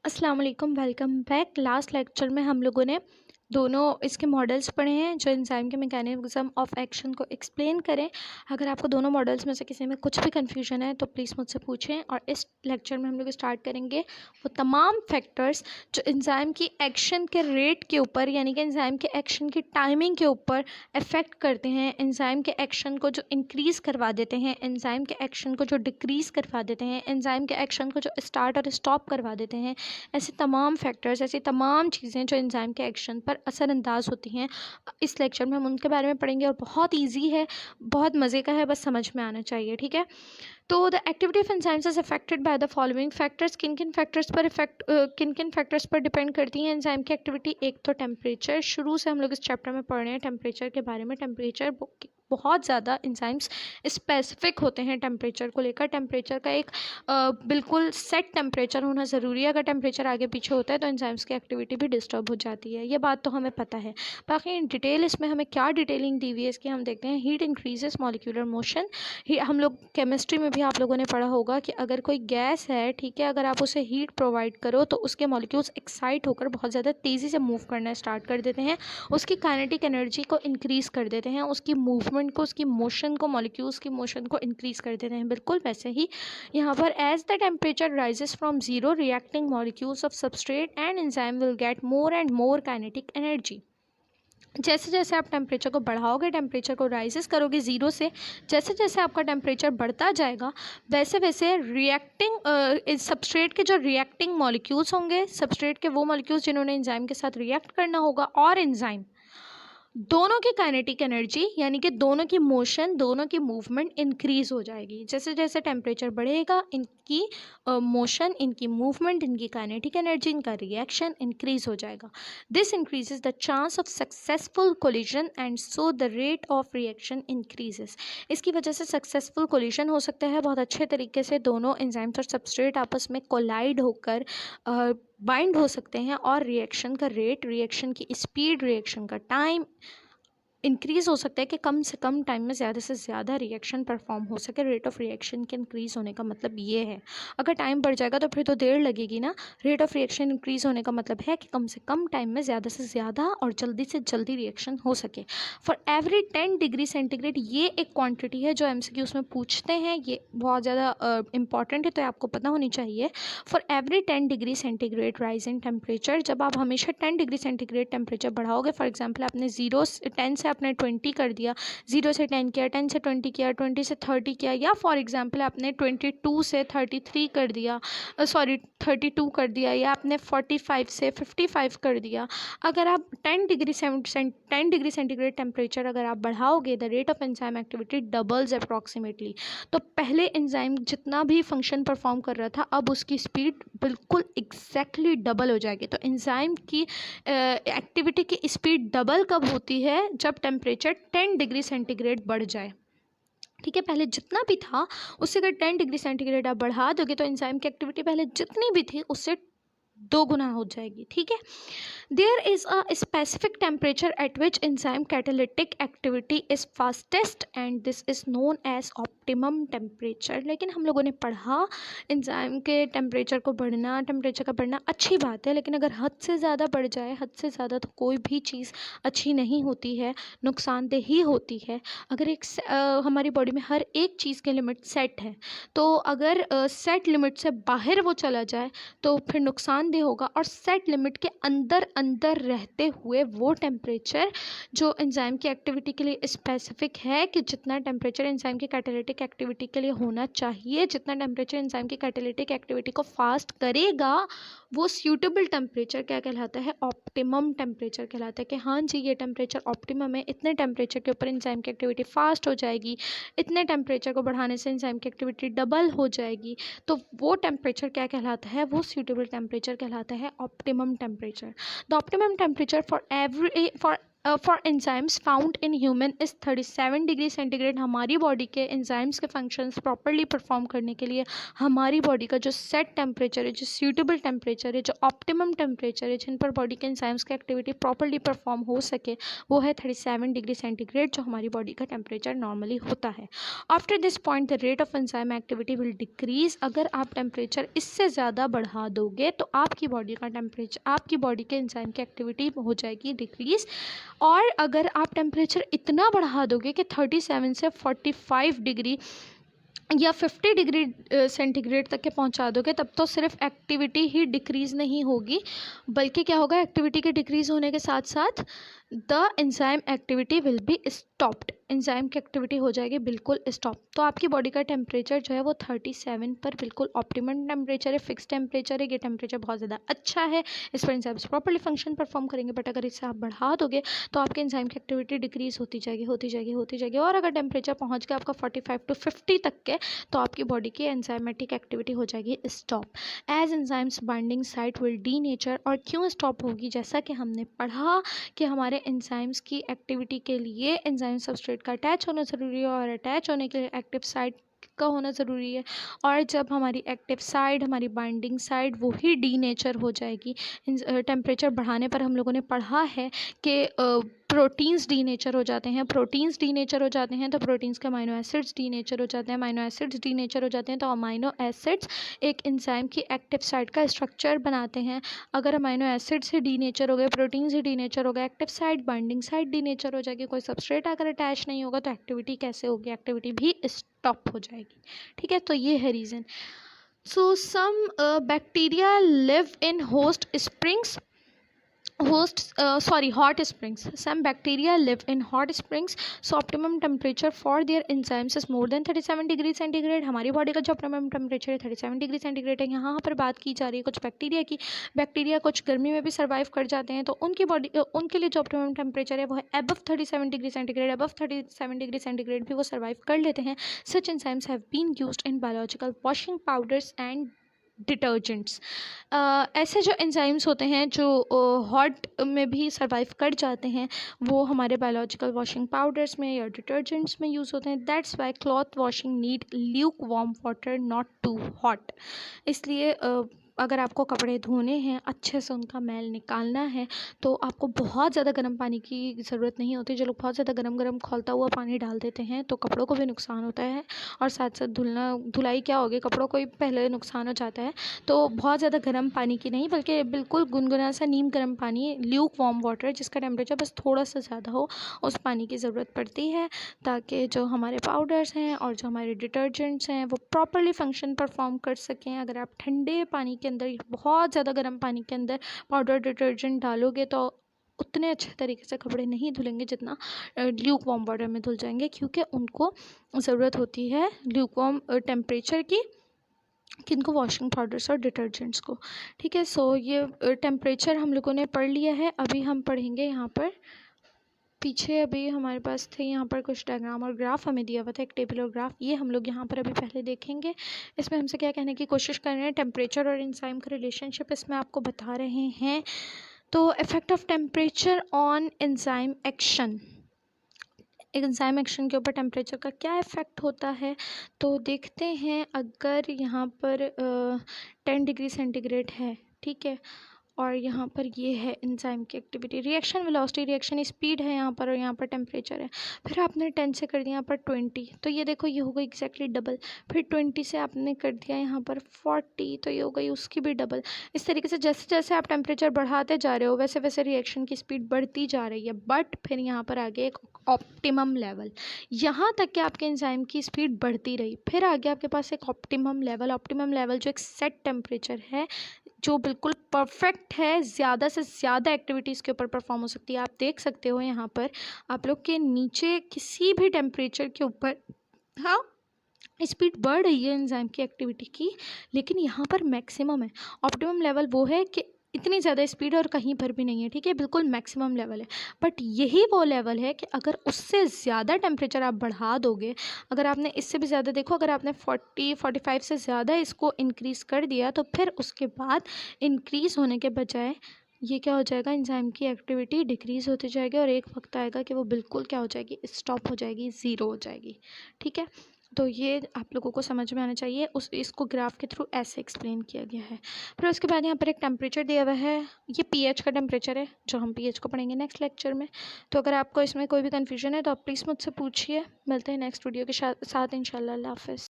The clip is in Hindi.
अस्सलाम वालेकुम, वेलकम बैक। लास्ट लेक्चर में हम लोगों ने दोनों इसके मॉडल्स पढ़े हैं जो एंजाइम के मैकेनिज्म ऑफ एक्शन को एक्सप्लेन करें। अगर आपको दोनों मॉडल्स में से किसी में कुछ भी कन्फ्यूजन है तो प्लीज़ मुझसे पूछें। और इस लेक्चर में हम लोग स्टार्ट करेंगे वो तमाम फैक्टर्स जो एंजाइम की एक्शन के रेट के ऊपर यानी कि एंजाइम के एक्शन की टाइमिंग के ऊपर अफेक्ट करते हैं, एंजाइम के एक्शन को जो इंक्रीज़ करवा देते हैं, एंजाइम के एक्शन को जो डिक्रीज़ करवा देते हैं, एंजाइम के एक्शन को जो स्टार्ट और स्टॉप करवा देते हैं। ऐसे तमाम फैक्टर्स, ऐसी तमाम चीज़ें जो एंजाइम के एक्शन पर असरअंदाज होती हैं, इस लेक्चर में हम उनके बारे में पढ़ेंगे। और बहुत इजी है, बहुत मज़े का है, बस समझ में आना चाहिए। ठीक है, तो the activity of enzymes is affected by the following factors. किन किन फैक्टर्स पर डिपेंड करती हैं एंजाइम की एक्टिविटी। एक तो टेम्परेचर, शुरू से हम लोग इस चैप्टर में पढ़ रहे हैं टेम्परेचर के बारे में। टेम्परेचर बहुत ज़्यादा एंजाइम्स स्पेसिफिक होते हैं टेम्परेचर को लेकर। टेम्परेचर का एक बिल्कुल सेट टेम्परेचर होना ज़रूरी है। अगर टेम्परेचर आगे पीछे होता है तो एंजाइम्स की एक्टिविटी भी डिस्टर्ब हो जाती है, ये बात तो हमें पता है। बाकी इन डिटेल इसमें हमें क्या डिटेलिंग दी हुई है इसकी हम देखते हैं। Heat increases molecular motion. हम लोग केमिस्ट्री में भी आप लोगों ने पढ़ा होगा कि अगर कोई गैस है, ठीक है, अगर आप उसे हीट प्रोवाइड करो तो उसके मॉलिक्यूल्स एक्साइट होकर बहुत ज़्यादा तेज़ी से मूव करना स्टार्ट कर देते हैं, उसकी काइनेटिक एनर्जी को इंक्रीज़ कर देते हैं, उसकी मूवमेंट को, उसकी मोशन को, मॉलिक्यूल्स की मोशन को इंक्रीज़ कर देते हैं। बिल्कुल वैसे ही यहाँ पर as the temperature rises from zero, reacting molecules of substrate and enzyme will get more and more kinetic energy. जैसे जैसे आप टेम्परेचर को बढ़ाओगे, टेम्परेचर को राइजेस करोगे ज़ीरो से, जैसे जैसे आपका टेम्परेचर बढ़ता जाएगा वैसे वैसे रिएक्टिंग सबस्ट्रेट के जो रिएक्टिंग मॉलिक्यूल्स होंगे, सबस्ट्रेट के वो मॉलिक्यूल्स जिन्होंने एंजाइम के साथ रिएक्ट करना होगा, और एंजाइम दोनों की काइनेटिक एनर्जी यानी कि दोनों की मोशन, दोनों की मूवमेंट इंक्रीज हो जाएगी। जैसे जैसे टेम्परेचर बढ़ेगा इनकी मोशन, इनकी मूवमेंट, इनकी काइनेटिक एनर्जी, इनका रिएक्शन इंक्रीज हो जाएगा। This increases the chance of successful collision and so the rate of reaction increases. इसकी वजह से सक्सेसफुल कोलिजन हो सकता है, बहुत अच्छे तरीके से दोनों एंजाइम्स और सबस्ट्रेट आपस में कोलाइड होकर बाइंड हो सकते हैं, और रिएक्शन का रेट, रिएक्शन की स्पीड, रिएक्शन का टाइम इंक्रीज़ हो सकता है कि कम से कम टाइम में ज़्यादा से ज़्यादा रिएक्शन परफॉर्म हो सके। रेट ऑफ रिएक्शन के इंक्रीज़ होने का मतलब ये है। अगर टाइम बढ़ जाएगा तो फिर तो देर लगेगी ना। रेट ऑफ रिएक्शन इंक्रीज़ होने का मतलब है कि कम से कम टाइम में ज़्यादा से ज़्यादा और जल्दी से जल्दी रिएक्शन हो सके। फॉर एवरी 10 डिग्री सेंटीग्रेड, ये एक क्वान्टिटी है जो MCQs में पूछते हैं, ये बहुत ज़्यादा इंपॉर्टेंट है तो आपको पता होनी चाहिए। For every 10 degree centigrade rise in temperature, जब आप हमेशा 10 डिग्री सेंटीग्रेड टेम्परेचर बढ़ाओगे, फॉर एग्जाम्पल आपने 10 से आपने 20 कर दिया, 0 से 10 किया, 10 से 20 किया, 20 से 30 किया, या फॉर एग्जाम्पल आपने 22 से 33 कर दिया, 32 कर दिया, या आपने 45 से 55 कर दिया। अगर आप 10 डिग्री सेंटीग्रेड टेम्परेचर अगर आप बढ़ाओगे, the rate of enzyme activity doubles approximately. तो पहले एंजाइम जितना भी फंक्शन परफॉर्म कर रहा था, अब उसकी स्पीड बिल्कुल एग्जैक्टली डबल हो जाएगी। तो एंजाइम की एक्टिविटी की स्पीड डबल कब होती है? जब टेम्परेचर 10 डिग्री सेंटीग्रेड बढ़ जाए। ठीक है, पहले जितना भी था उससे अगर 10 डिग्री सेंटीग्रेड आप बढ़ा दोगे तो एंजाइम की एक्टिविटी पहले जितनी भी थी उससे 2 गुना हो जाएगी। ठीक है, there is a specific temperature at which enzyme catalytic activity is fastest and this is known as optimum temperature. लेकिन हम लोगों ने पढ़ा एंजाइम के टेम्परेचर का बढ़ना अच्छी बात है, लेकिन अगर हद से ज़्यादा बढ़ जाए, हद से ज़्यादा तो कोई भी चीज़ अच्छी नहीं होती है, नुकसानदेह ही होती है। अगर हमारी बॉडी में हर एक चीज़ की लिमिट सेट है, तो अगर सेट लिमिट से बाहर वो चला जाए तो फिर नुकसानदेह होगा। और सेट लिमिट के अंदर अंदर रहते हुए वो टेम्परेचर जो एंजाइम की एक्टिविटी के लिए स्पेसिफिक है, कि जितना टेम्परेचर एंजाइम की कैटालिटिक एक्टिविटी के लिए होना चाहिए, जितना टेम्परेचर एंजाइम की कैटालिटिक एक्टिविटी को फास्ट करेगा, वो सूटेबल टेम्परेचर क्या कहलाता है? ऑप्टिमम टेम्परेचर कहलाता है। कि हाँ जी, ये टेम्परेचर ऑप्टिमम है, इतने टेम्परेचर के ऊपर एंजाइम की एक्टिविटी फास्ट हो जाएगी, इतने टेम्परेचर को बढ़ाने से एंजाइम की एक्टिविटी डबल हो जाएगी। तो वो टेम्परेचर क्या कहलाता है? वो सूटेबल टेम्परेचर कहलाता है, optimum temperature. The optimum temperature for for enzymes found in human is 37 degree centigrade. हमारी बॉडी के एंजाइम्स के फंक्शंस प्रॉपरली परफॉर्म करने के लिए हमारी बॉडी का जो सेट टेम्परेचर है, जो सूटेबल टेम्परेचर है, जो ऑप्टिमम टेम्परेचर है, जिन पर बॉडी के एंजाइम्स की एक्टिविटी प्रॉपरली परफॉर्म हो सके, वो है 37 डिग्री सेंटीग्रेड, जो हमारी बॉडी का टेम्परेचर नॉर्मली होता है। After this point the rate of enzyme activity will decrease. अगर आप टेम्परेचर इससे ज़्यादा बढ़ा दोगे तो आपकी बॉडी का टेम्परेचर, आपकी बॉडी के एंजाइम की एक्टिविटी हो जाएगी डिक्रीज। और अगर आप टेम्परेचर इतना बढ़ा दोगे कि 37 से 45 डिग्री या 50 डिग्री सेंटीग्रेड तक के पहुंचा दोगे, तब तो सिर्फ एक्टिविटी ही डिक्रीज़ नहीं होगी, बल्कि क्या होगा, एक्टिविटी के डिक्रीज़ होने के साथ साथ the enzyme activity will be stopped. Enzyme की एक्टिविटी हो जाएगी बिल्कुल स्टॉप। तो आपकी बॉडी का टेम्परेचर जो है वो 37 पर बिल्कुल ऑप्टिमम टेम्परेचर है, फिक्स टेम्परेचर है। ये टेम्परेचर बहुत ज़्यादा अच्छा है, इस पर एंजाइम्स प्रॉपर्ली फंक्शन परफॉर्म करेंगे। बट अगर इससे आप बढ़ा दोगे तो आपके एंजाइम की एक्टिविटी डिक्रीज़ होती जाएगी, होती जाएगी, होती जाएगी। और अगर टेम्परेचर पहुँच गया आपका 45 to 50 तक के, तो आपकी बॉडी की एंजाइमेटिक एक्टिविटी हो जाएगी stop. As enzymes binding site will denature. और क्यों स्टॉप होगी, जैसा कि हमने पढ़ा कि हमारे एंजाइम्स की एक्टिविटी के लिए एंजाइम सबस्ट्रेट का अटैच होना ज़रूरी है, और अटैच होने के लिए एक्टिव साइट का होना ज़रूरी है। और जब हमारी एक्टिव साइड, हमारी बाइंडिंग साइड वो ही डी नेचर हो जाएगी। टेम्परेचर बढ़ाने पर हम लोगों ने पढ़ा है कि प्रोटीन्स डी नेचर हो जाते हैं। प्रोटीन्स डी नेचर हो जाते हैं तो प्रोटीन्स के अमाइनो एसिड्स डी नेचर हो जाते हैं। अमाइनो एसिड्स डी नेचर हो जाते हैं तो अमाइनो एसिड्स एक एंजाइम की एक्टिव साइट का स्ट्रक्चर बनाते हैं। अगर अमाइनो एसिड्स ही डी नेचर हो गए, प्रोटीन्स ही डी नेचर हो गए, active site, binding site D nature हो जाएगी, कोई सबस्ट्रेट अगर अटैच नहीं होगा तो एक्टिविटी कैसे होगी, एक्टिविटी भी स्टॉप हो जाएगी। ठीक है, तो ये है reason. So some bacteria live in hot springs. Some bacteria live in hot springs, so optimum temperature for their enzymes is more than 37 degree centigrade. हमारी बॉडी का जो ऑप्टिमम टेम्परेचर है 37 डिग्री सेंटीग्रेड है। यहाँ पर बात की जा रही है कुछ बैक्टीरिया की। बैक्टीरिया कुछ गर्मी में भी सर्वाइव कर जाते हैं, तो उनकी बॉडी, उनके लिए जो ऑप्टिमम टेम्परेचर है वो है above 37 degree centigrade. Above 37 degree centigrade भी वो सर्वाइव कर लेते हैं। Such enzymes have been used in biological washing powders and detergents. ऐसे जो एंजाइम्स होते हैं जो हॉट में भी सर्वाइव कर जाते हैं, वो हमारे बायोलॉजिकल वॉशिंग पाउडर्स में या डिटर्जेंट्स में यूज़ होते हैं। That's why cloth washing need lukewarm water, not too hot. इसलिए अगर आपको कपड़े धोने हैं, अच्छे से उनका मैल निकालना है, तो आपको बहुत ज़्यादा गर्म पानी की ज़रूरत नहीं होती। जो लोग बहुत ज़्यादा गरम खौलता हुआ पानी डाल देते हैं तो कपड़ों को भी नुकसान होता है, और साथ साथ धुलाई क्या होगी, कपड़ों को ही पहले नुकसान हो जाता है। तो बहुत ज़्यादा गर्म पानी की नहीं, बल्कि बिल्कुल गुनगुना सा नीम गर्म पानी, ल्यूक वार्म वाटर, जिसका टेम्परेचर बस थोड़ा सा ज़्यादा हो, उस पानी की ज़रूरत पड़ती है, ताकि जो हमारे पाउडर्स हैं और जो हमारे डिटर्जेंट्स हैं वो प्रॉपरली फंक्शन परफॉर्म कर सकें। अगर आप ठंडे पानी के अंदर, बहुत ज़्यादा गर्म पानी के अंदर पाउडर डिटर्जेंट डालोगे तो उतने अच्छे तरीके से कपड़े नहीं धुलेंगे जितना ल्यूक वार्म वाटर में धुल जाएंगे, क्योंकि उनको ज़रूरत होती है ल्यूक वार्म टेम्परेचर की, किनको, वॉशिंग पाउडर्स और डिटर्जेंट्स को। ठीक है, सो ये टेम्परेचर हम लोगों ने पढ़ लिया है। अभी हम पढ़ेंगे यहाँ पर पीछे, अभी हमारे पास थे यहाँ पर कुछ डायग्राम और ग्राफ हमें दिया हुआ था, एक टेबल और ग्राफ, ये हम लोग यहाँ पर अभी पहले देखेंगे। इसमें हमसे क्या कहने की कोशिश कर रहे हैं, टेम्परेचर और एंजाइम का रिलेशनशिप इसमें आपको बता रहे हैं। तो effect of temperature on enzyme action, enzyme action के ऊपर टेम्परेचर का क्या इफ़ेक्ट होता है, तो देखते हैं। अगर यहाँ पर 10 डिग्री सेंटीग्रेड है, ठीक है, और यहाँ पर ये है एंजाइम की activity, reaction velocity, reaction speed है यहाँ पर, और यहाँ पर टेम्परेचर है। फिर आपने 10 से कर दिया यहाँ पर 20, तो ये देखो ये हो गई एग्जैक्टली डबल। फिर 20 से आपने कर दिया यहाँ पर 40, तो ये हो गई उसकी भी डबल। इस तरीके से जैसे जैसे आप टेम्परेचर बढ़ाते जा रहे हो, वैसे वैसे रिएक्शन की स्पीड बढ़ती जा रही है। बट फिर यहाँ पर आगे एक ऑप्टिमम लेवल, यहाँ तक कि आपके एंजाइम की स्पीड बढ़ती रही, फिर आगे आपके पास एक ऑप्टिमम लेवल, ऑप्टिमम लेवल जो एक सेट टेम्परेचर है, जो बिल्कुल परफेक्ट है, ज़्यादा से ज़्यादा एक्टिविटीज़ के ऊपर परफॉर्म हो सकती है। आप देख सकते हो यहाँ पर आप लोग के नीचे किसी भी टेम्परेचर के ऊपर, हाँ, स्पीड बढ़ रही है एंजाइम की एक्टिविटी की, लेकिन यहाँ पर मैक्सिमम है। ऑप्टिमम लेवल वो है कि इतनी ज़्यादा स्पीड और कहीं पर भी नहीं है, ठीक है, बिल्कुल मैक्सिमम लेवल है। बट यही वो लेवल है कि अगर उससे ज़्यादा टेम्परेचर आप बढ़ा दोगे, अगर आपने इससे भी ज़्यादा, देखो, अगर आपने 40-45 से ज़्यादा इसको इंक्रीज़ कर दिया, तो फिर उसके बाद इंक्रीज़ होने के बजाय ये क्या हो जाएगा, एंजाइम की एक्टिविटी डिक्रीज़ होती जाएगी और एक वक्त आएगा कि वो बिल्कुल क्या हो जाएगी, स्टॉप हो जाएगी, ज़ीरो हो जाएगी। ठीक है, तो ये आप लोगों को समझ में आना चाहिए। इसको ग्राफ के थ्रू ऐसे एक्सप्लेन किया गया है। फिर उसके बाद यहाँ पर एक टेम्परेचर दिया हुआ है, ये पीएच का टेम्परेचर है, जो हम पीएच को पढ़ेंगे नेक्स्ट लेक्चर में। तो अगर आपको इसमें कोई भी कन्फ्यूजन है तो आप प्लीज़ मुझसे पूछिए। मिलते हैं नेक्स्ट वीडियो के साथ इंशाल्लाह। अल्लाह हाफ़िज़।